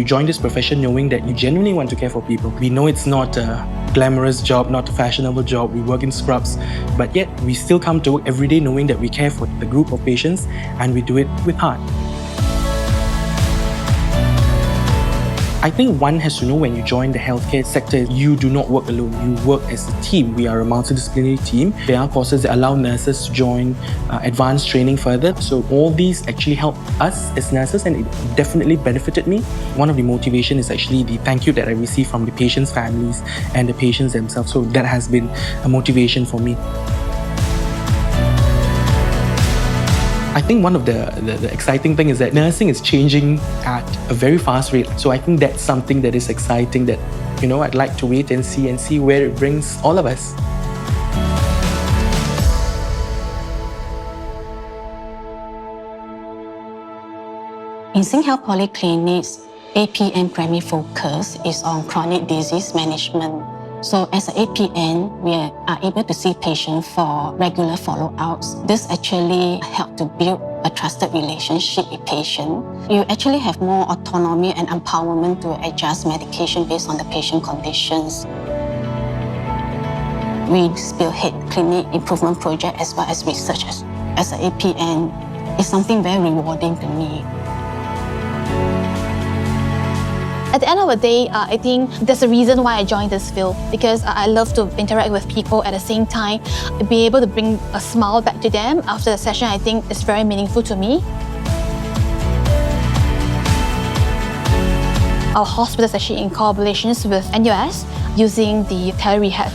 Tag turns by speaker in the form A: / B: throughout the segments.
A: join this profession knowing that you genuinely want to care for people. We know it's not a glamorous job, not a fashionable job. We work in scrubs, but yet we still come to work every day knowing that we care for the group of patients and we do it with heart. I think one has to know when you join the healthcare sector, you do not work alone. You work as a team. We are a multidisciplinary team. There are courses that allow nurses to join advanced training further. So all these actually help us as nurses, and it definitely benefited me. One of the motivation is actually the thank you that I receive from the patients' families and the patients themselves. So that has been a motivation for me. I think one of the exciting thing is that nursing is changing at a very fast rate. So I think that's something that is exciting that, I'd like to wait and see where it brings all of us.
B: In SingHealth Polyclinics, APN primary focus is on chronic disease management. So as an APN, we are able to see patients for regular follow-ups. This actually helps to build a trusted relationship with patient. You actually have more autonomy and empowerment to adjust medication based on the patient conditions. We spearhead clinic improvement project as well as research. As an APN, it's something very rewarding to me.
C: At the end of the day, I think there's a reason why I joined this field, because I love to interact with people at the same time, be able to bring a smile back to them after the session. I think it's very meaningful to me. Our hospital is actually in collaborations with NUS using the tele-rehab.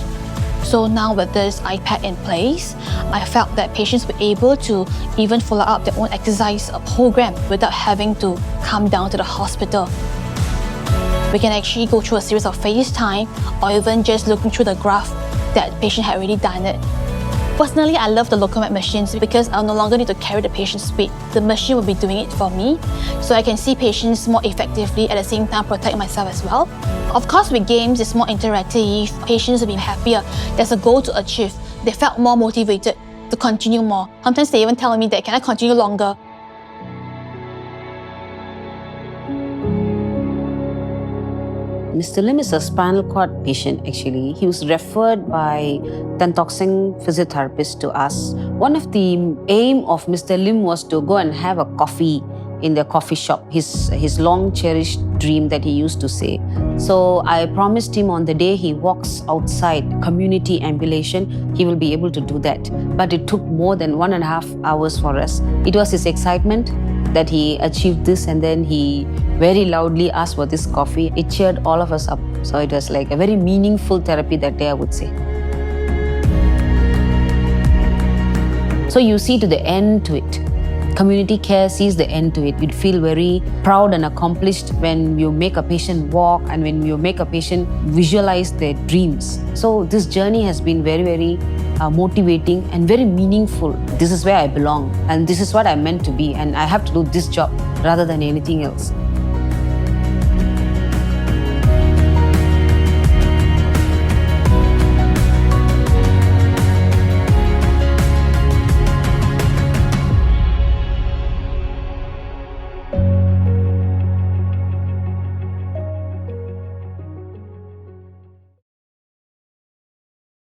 C: So now with this iPad in place, I felt that patients were able to even follow up their own exercise program without having to come down to the hospital. We can actually go through a series of FaceTime or even just looking through the graph that the patient had already done it. Personally, I love the Locomat machines because I'll no longer need to carry the patient's weight. The machine will be doing it for me, so I can see patients more effectively, at the same time protect myself as well. Of course, with games, it's more interactive. Patients will be happier. There's a goal to achieve. They felt more motivated to continue more. Sometimes they even tell me that, can I continue longer?
D: Mr. Lim is a spinal cord patient actually. He was referred by Tantoxing Physiotherapist to us. One of the aim of Mr. Lim was to go and have a coffee in the coffee shop, his long cherished dream that he used to say. So I promised him on the day he walks outside community ambulation, he will be able to do that. But it took more than 1.5 hours for us. It was his excitement that he achieved this, and then he very loudly asked for this coffee. It cheered all of us up. So it was like a very meaningful therapy that day, I would say. So you see to the end to it. Community care sees the end to it. You'd feel very proud and accomplished when you make a patient walk and when you make a patient visualize their dreams. So this journey has been very, very motivating and very meaningful. This is where I belong and this is what I'm meant to be, and I have to do this job rather than anything else.